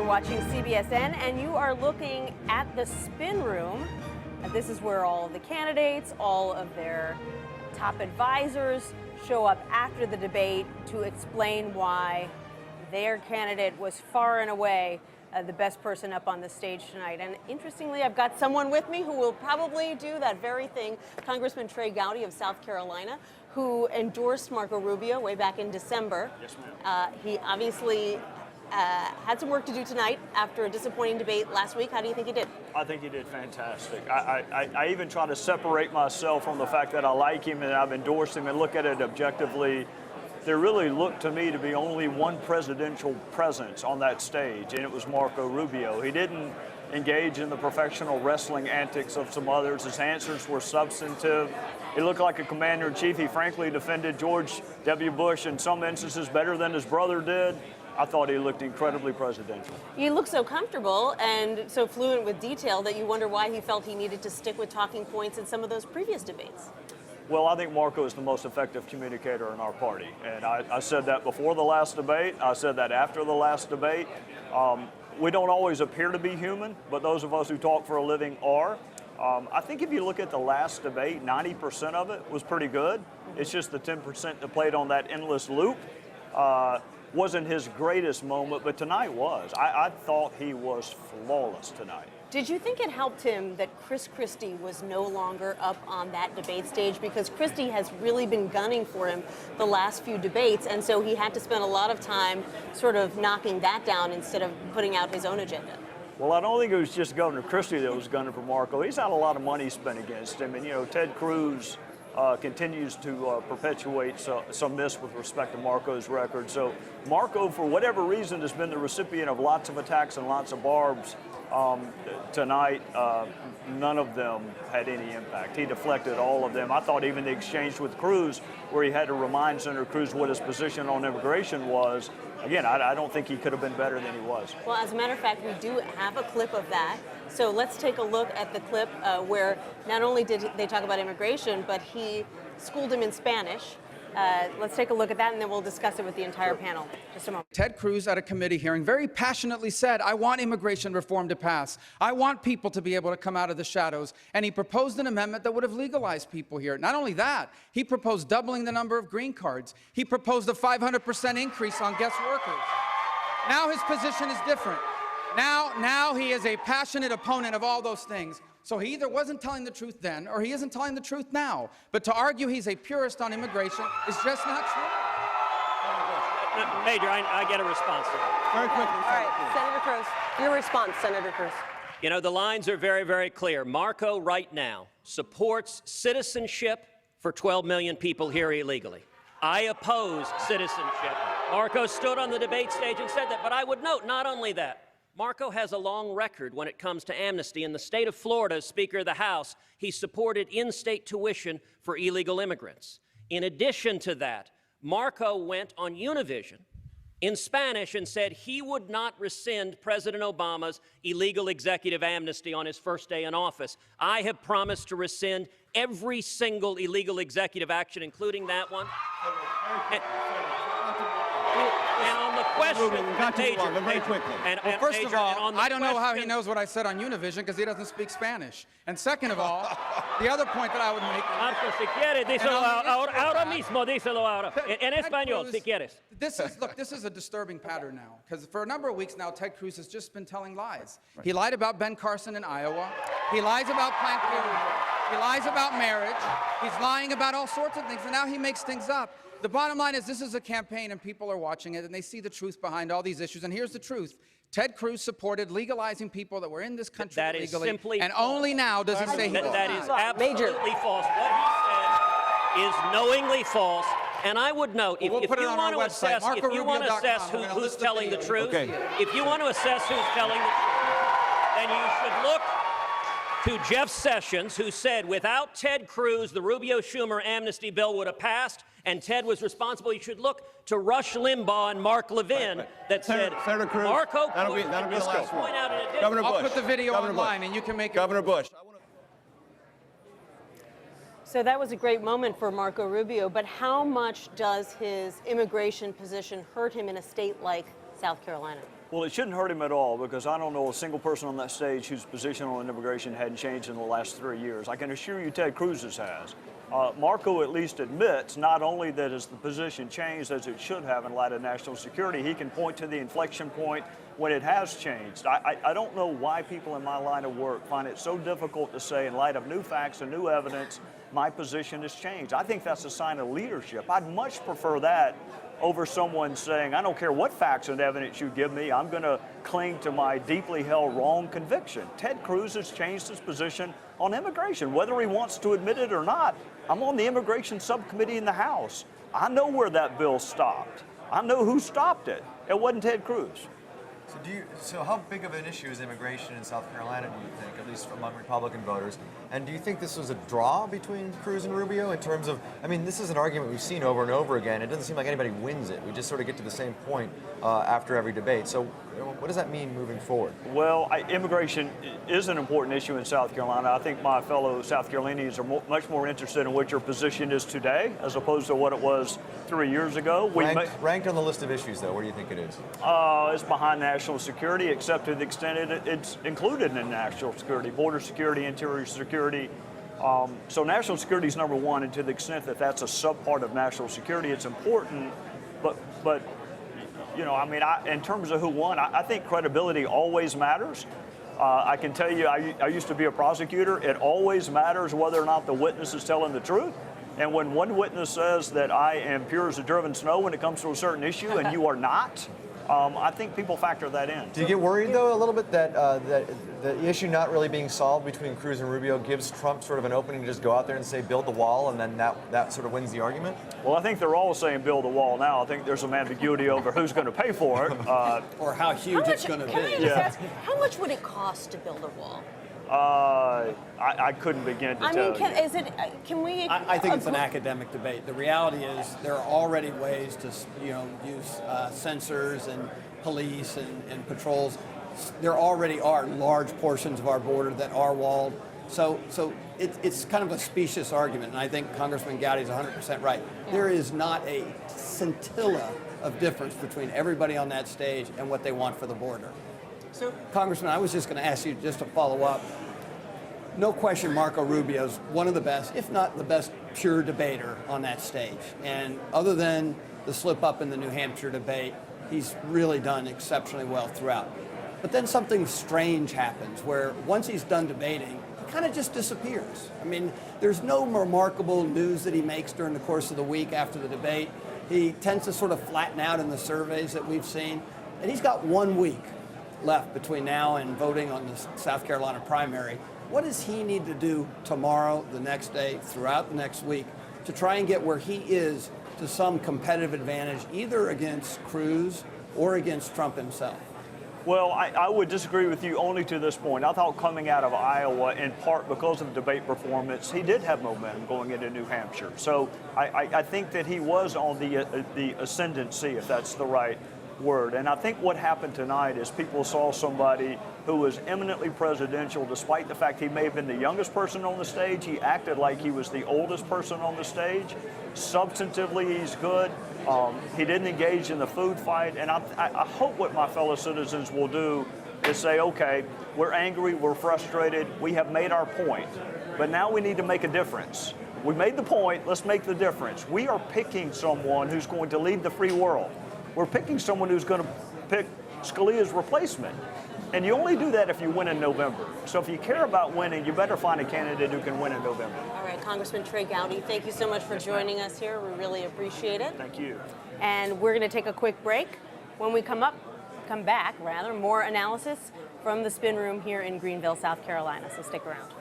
watching CBSN, and you are looking at the spin room. This is where all of the candidates, all of their top advisors show up after the debate to explain why their candidate was far and away the best person up on the stage tonight. And interestingly, I've got someone with me who will probably do that very thing, Congressman Trey Gowdy of South Carolina, who endorsed Marco Rubio way back in December. Yes, ma'am. He obviously had some work to do tonight after a disappointing debate last week. How do you think he did? I think he did fantastic. I even try to separate myself from the fact that I like him and I've endorsed him and look at it objectively. There really looked to me to be only one presidential presence on that stage, and it was Marco Rubio. He didn't engage in the professional wrestling antics of some others. His answers were substantive. He looked like a commander-in-chief. He frankly defended George W. Bush in some instances better than his brother did. I thought he looked incredibly presidential. He looked so comfortable and so fluent with detail that you wonder why he felt he needed to stick with talking points in some of those previous debates. Well, I think Marco is the most effective communicator in our party. And I said that before the last debate. I said that after the last debate. We don't always appear to be human, but those of us who talk for a living are. I think if you look at the last debate, 90% of it was pretty good. It's just the 10% that played on that endless loop. Wasn't his greatest moment, but tonight was. I thought he was flawless tonight. Did you think it helped him that Chris Christie was no longer up on that debate stage? Because Christie has really been gunning for him the last few debates, and so he had to spend a lot of time sort of knocking that down instead of putting out his own agenda. Well, I don't think it was just Governor Christie that was gunning for Marco. He's had a lot of money spent against him, and, you know, Ted Cruz continues to perpetuate some myths with respect to Marco's record. So Marco, for whatever reason, has been the recipient of lots of attacks and lots of barbs. Tonight, none of them had any impact. He deflected all of them. I thought even the exchange with Cruz, where he had to remind Senator Cruz what his position on immigration was, again, I don't think he could have been better than he was. Well, as a matter of fact, we do have a clip of that. So let's take a look at the clip where not only did they talk about immigration, but he schooled him in Spanish. Let's take a look at that, and then we'll discuss it with the entire panel. Just a moment. Ted Cruz at a committee hearing very passionately said, I want immigration reform to pass. I want people to be able to come out of the shadows. And he proposed an amendment that would have legalized people here. Not only that, he proposed doubling the number of green cards. He proposed a 500% increase on guest workers. Now his position is different. Now he is a passionate opponent of all those things. So he either wasn't telling the truth then, or he isn't telling the truth now. But to argue he's a purist on immigration is just not true. Major, I get a response to that. Very quickly. All right, Senator Cruz, your response, Senator Cruz. You know, the lines are very, very clear. Marco right now supports citizenship for 12 million people here illegally. I oppose citizenship. Marco stood on the debate stage and said that, but I would note not only that, Marco has a long record when it comes to amnesty. In the state of Florida, as Speaker of the House, he supported in-state tuition for illegal immigrants. In addition to that, Marco went on Univision in Spanish and said he would not rescind President Obama's illegal executive amnesty on his first day in office. I have promised to rescind every single illegal executive action, including that one. And on the question, Well, first of all, I don't know how he knows what I said on Univision because he doesn't speak Spanish. And second of all, the other point that I would make... Marco, si quieres, díselo ahora mismo, díselo ahora. En español, si quieres. This is a disturbing pattern now, because for a number of weeks now, Ted Cruz has just been telling lies. Right. He lied about Ben Carson in Iowa. He lies about Planned Parenthood. He lies about marriage. He's lying about all sorts of things, and now he makes things up. The bottom line is this is a campaign, and people are watching it, and they see the truth behind all these issues. And here's the truth. Ted Cruz supported legalizing people that were in this country illegally, simply and only now does he say he will. That is absolutely false. What he said is knowingly false. And I would note, if you want to assess, who's telling the truth, if you want to assess who's telling the truth, then you should look to Jeff Sessions, who said without Ted Cruz, the Rubio-Schumer amnesty bill would have passed, and Ted was responsible. You should look to Rush Limbaugh and Mark Levin that said Marco that'll be the last one. Governor Bush. I'll put the video online, and you can make it. Governor Bush. So that was a great moment for Marco Rubio, but how much does his immigration position hurt him in a state like South Carolina? Well, it shouldn't hurt him at all, because I don't know a single person on that stage whose position on immigration hadn't changed in the last 3 years. I can assure you Ted Cruz's has. Marco at least admits not only that has the position changed as it should have in light of national security, he can point to the inflection point when it has changed. I don't know why people in my line of work find it so difficult to say, in light of new facts and new evidence, my position has changed. I think that's a sign of leadership. I'd much prefer that over someone saying, I don't care what facts and evidence you give me, I'm going to cling to my deeply held wrong conviction. Ted Cruz has changed his position on immigration, whether he wants to admit it or not. I'm on the immigration subcommittee in the House. I know where that bill stopped. I know who stopped it. It wasn't Ted Cruz. So how big of an issue is immigration in South Carolina, do you think, at least among Republican voters? And do you think this was a draw between Cruz and Rubio in terms of, I mean, this is an argument we've seen over and over again. It doesn't seem like anybody wins it. We just sort of get to the same point after every debate. So what does that mean moving forward? Well, immigration is an important issue in South Carolina. I think my fellow South Carolinians are much more interested in what your position is today as opposed to what it was 3 years ago. Ranked on the list of issues, though, where do you think it is? It's behind national security, except to the extent it's included in national security, border security, interior security. So national security is number one, and to the extent that that's a subpart of national security, it's important. But you know, I mean, in terms of who won, I think credibility always matters. I can tell you, I used to be a prosecutor. It always matters whether or not the witness is telling the truth. And when one witness says that I am pure as the driven snow when it comes to a certain issue and you are not, I think people factor that in. Do you get worried, though, a little bit that the issue not really being solved between Cruz and Rubio gives Trump sort of an opening to just go out there and say, build the wall, and then that sort of wins the argument? Well, I think they're all saying build a wall now. I think there's some ambiguity over who's going to pay for it. Or how huge it's going to be. Can I just ask, how much would it cost to build a wall? I couldn't begin to tell you. Can we? I think it's an academic debate. The reality is there are already ways to, use sensors and police and patrols. There already are large portions of our border that are walled. So it's kind of a specious argument, and I think Congressman Gowdy's 100% right. Yeah. There is not a scintilla of difference between everybody on that stage and what they want for the border. So, Congressman, I was just going to ask you just to follow up. No question Marco Rubio's one of the best, if not the best, pure debater on that stage. And other than the slip up in the New Hampshire debate, he's really done exceptionally well throughout. But then something strange happens where once he's done debating, he kind of just disappears. I mean, there's no remarkable news that he makes during the course of the week after the debate. He tends to sort of flatten out in the surveys that we've seen. And he's got 1 week left between now and voting on the South Carolina primary. What does he need to do tomorrow, the next day, throughout the next week to try and get where he is to some competitive advantage, either against Cruz or against Trump himself? Well, I would disagree with you only to this point. I thought coming out of Iowa, in part because of debate performance, he did have momentum going into New Hampshire. So I think that he was on the ascendancy, if that's the right word. And I think what happened tonight is people saw somebody who was eminently presidential, despite the fact he may have been the youngest person on the stage. He acted like he was the oldest person on the stage. Substantively, he's good. He didn't engage in the food fight. And I hope what my fellow citizens will do is say, okay, we're angry, we're frustrated, we have made our point, but now we need to make a difference. We made the point, let's make the difference. We are picking someone who's going to lead the free world. We're picking someone who's going to pick Scalia's replacement. And you only do that if you win in November. So if you care about winning, you better find a candidate who can win in November. All right, Congressman Trey Gowdy, thank you so much for joining us here. We really appreciate it. Thank you. And we're going to take a quick break. When we come back, more analysis from the Spin Room here in Greenville, South Carolina. So stick around.